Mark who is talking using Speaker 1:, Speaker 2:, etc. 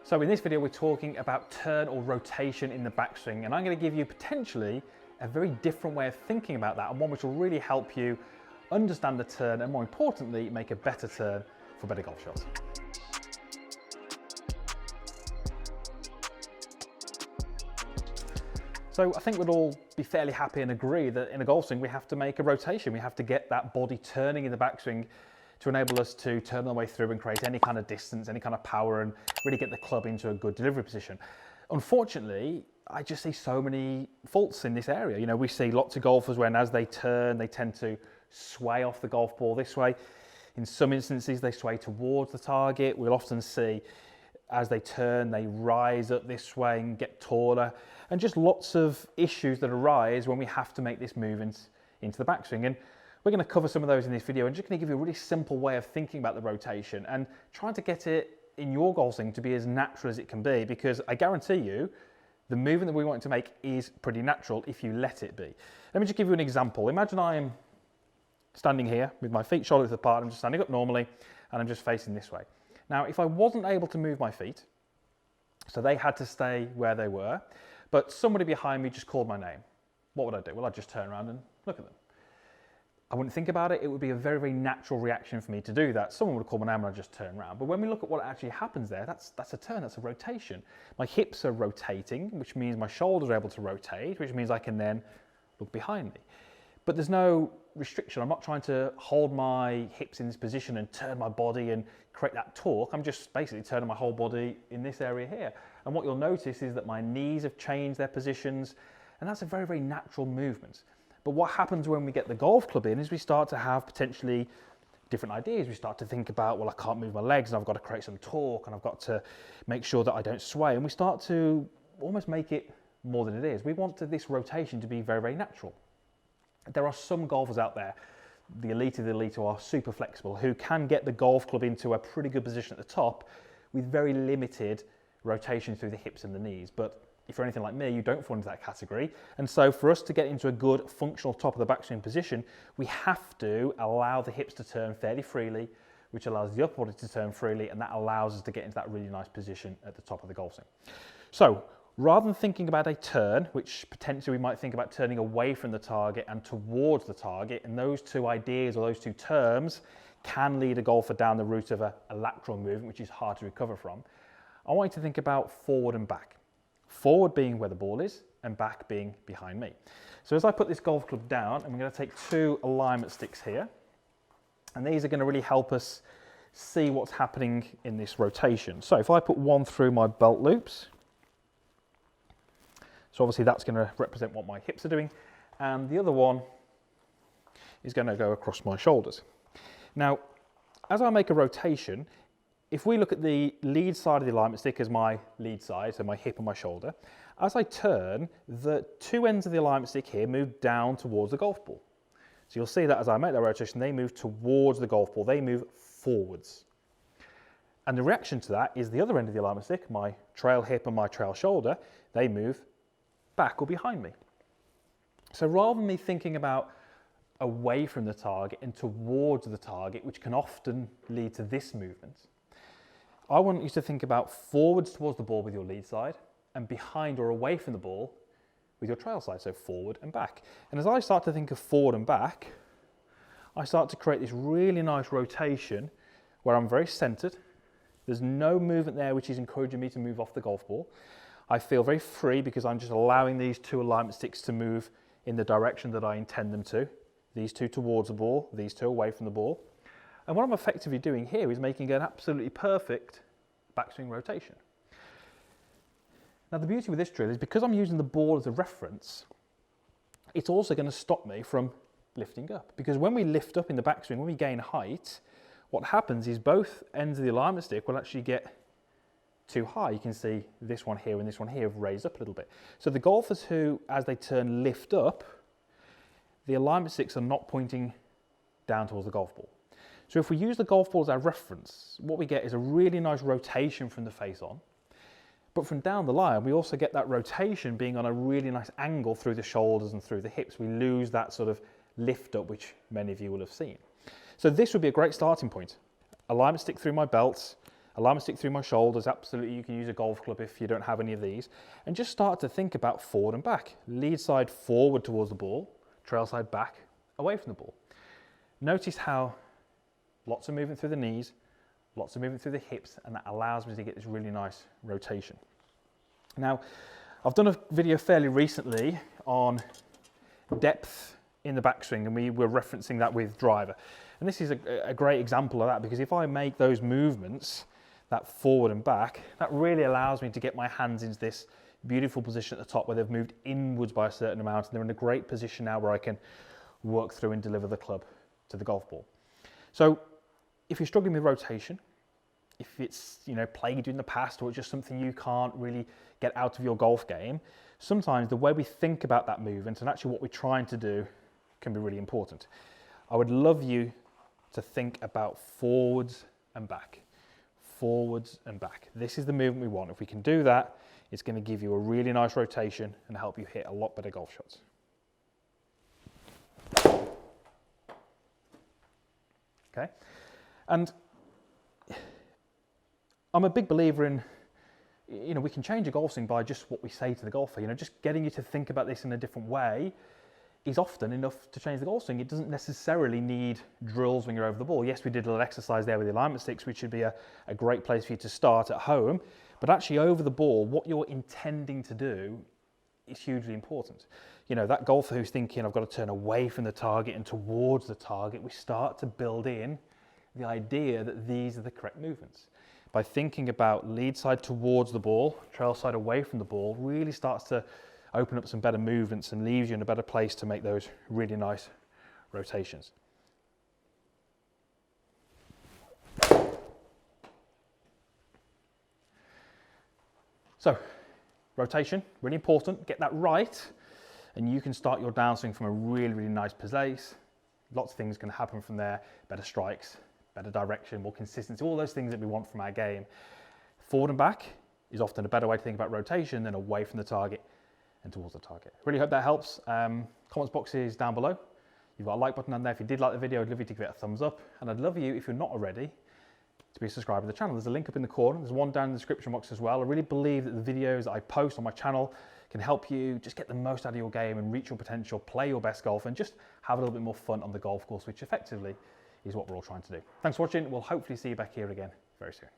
Speaker 1: So in this video, we're talking about turn or rotation in the backswing, and I'm going to give you potentially a very different way of thinking about that, and one which will really help you understand the turn and, more importantly, make a better turn for better golf shots. So I think we'd all be fairly happy and agree that in a golf swing we have to make a rotation. We have to get that body turning in the backswing to enable us to turn the way through and create any kind of distance, any kind of power, and really get the club into a good delivery position. Unfortunately, I just see so many faults in this area. You know, we see lots of golfers when as they turn, they tend to sway off the golf ball this way. In some instances, they sway towards the target. We'll often see as they turn, they rise up this way and get taller, and just lots of issues that arise when we have to make this movement into the backswing. And we're going to cover some of those in this video. I'm just going to give you a really simple way of thinking about the rotation and trying to get it in your golf swing to be as natural as it can be, because I guarantee you the movement that we want to make is pretty natural if you let it be. Let me just give you an example. Imagine I'm standing here with my feet shoulder width apart. I'm just standing up normally and I'm just facing this way. Now, if I wasn't able to move my feet, so they had to stay where they were, but somebody behind me just called my name, what would I do? Well, I'd just turn around and look at them. I wouldn't think about it. It would be a very, very natural reaction for me to do that. Someone would call my name and I'd just turn around. But when we look at what actually happens there, that's a turn, that's a rotation. My hips are rotating, which means my shoulders are able to rotate, which means I can then look behind me. But there's no restriction. I'm not trying to hold my hips in this position and turn my body and create that torque. I'm just basically turning my whole body in this area here. And what you'll notice is that my knees have changed their positions, and that's a very, very natural movement. But what happens when we get the golf club in is we start to have potentially different ideas. We start to think about, well, I can't move my legs and I've got to create some torque and I've got to make sure that I don't sway. And we start to almost make it more than it is. We want this rotation to be very, very natural. There are some golfers out there, the elite of the elite, who are super flexible, who can get the golf club into a pretty good position at the top with very limited rotation through the hips and the knees. But if you're anything like me, you don't fall into that category. And so for us to get into a good functional top of the backswing position, we have to allow the hips to turn fairly freely, which allows the upper body to turn freely, and that allows us to get into that really nice position at the top of the golf swing. So rather than thinking about a turn, which potentially we might think about turning away from the target and towards the target, and those two ideas or those two terms can lead a golfer down the route of a lateral movement, which is hard to recover from, I want you to think about forward and back. Forward being where the ball is and back being behind me. So as I put this golf club down, I'm going to take two alignment sticks here, and these are going to really help us see what's happening in this rotation. So if I put one through my belt loops, so obviously that's going to represent what my hips are doing, and the other one is going to go across my shoulders. Now, as I make a rotation, if we look at the lead side of the alignment stick as my lead side, so my hip and my shoulder, as I turn, the two ends of the alignment stick here move down towards the golf ball. So you'll see that as I make that rotation, they move towards the golf ball, they move forwards. And the reaction to that is the other end of the alignment stick, my trail hip and my trail shoulder, they move back or behind me. So rather than me thinking about away from the target and towards the target, which can often lead to this movement, I want you to think about forwards towards the ball with your lead side and behind or away from the ball with your trail side, so forward and back. And as I start to think of forward and back, I start to create this really nice rotation where I'm very centered. There's no movement there which is encouraging me to move off the golf ball. I feel very free because I'm just allowing these two alignment sticks to move in the direction that I intend them to. These two towards the ball, these two away from the ball. And what I'm effectively doing here is making an absolutely perfect backswing rotation. Now the beauty with this drill is because I'm using the ball as a reference, it's also going to stop me from lifting up. Because when we lift up in the backswing, when we gain height, what happens is both ends of the alignment stick will actually get too high. You can see this one here and this one here have raised up a little bit. So the golfers who, as they turn, lift up, the alignment sticks are not pointing down towards the golf ball. So if we use the golf ball as our reference, what we get is a really nice rotation from the face on. But from down the line, we also get that rotation being on a really nice angle through the shoulders and through the hips. We lose that sort of lift up, which many of you will have seen. So this would be a great starting point. Alignment stick through my belts, alignment stick through my shoulders. Absolutely, you can use a golf club if you don't have any of these. And just start to think about forward and back. Lead side forward towards the ball, trail side back, away from the ball. Notice how lots of movement through the knees, lots of movement through the hips, and that allows me to get this really nice rotation. Now, I've done a video fairly recently on depth in the backswing, and we were referencing that with driver. And this is a great example of that, because if I make those movements, that forward and back, that really allows me to get my hands into this beautiful position at the top where they've moved inwards by a certain amount, and they're in a great position now where I can work through and deliver the club to the golf ball. So if you're struggling with rotation, if it's plagued you in the past, or it's just something you can't really get out of your golf game, sometimes the way we think about that movement and actually what we're trying to do can be really important. I would love you to think about forwards and back. Forwards and back. This is the movement we want. If we can do that, it's going to give you a really nice rotation and help you hit a lot better golf shots. Okay, and I'm a big believer in, we can change a golf swing by just what we say to the golfer. Just getting you to think about this in a different way is often enough to change the golf swing. It doesn't necessarily need drills when you're over the ball. Yes, we did a little exercise there with the alignment sticks, which should be a great place for you to start at home, but actually over the ball, what you're intending to do is hugely important. That golfer who's thinking, I've got to turn away from the target and towards the target, we start to build in the idea that these are the correct movements. By thinking about lead side towards the ball, trail side away from the ball, really starts to open up some better movements and leaves you in a better place to make those really nice rotations. So, rotation, really important, get that right, and you can start your downswing from a really, really nice place. Lots of things can happen from there, better strikes, better direction, more consistency, all those things that we want from our game. Forward and back is often a better way to think about rotation than away from the target and towards the target. Really hope that helps. Comments box is down below. You've got a like button on there. If you did like the video, I'd love you to give it a thumbs up. And I'd love you, if you're not already, to be a subscriber to the channel. There's a link up in the corner. There's one down in the description box as well. I really believe that the videos that I post on my channel can help you just get the most out of your game and reach your potential, play your best golf, and just have a little bit more fun on the golf course, which effectively is what we're all trying to do. Thanks for watching. We'll hopefully see you back here again very soon.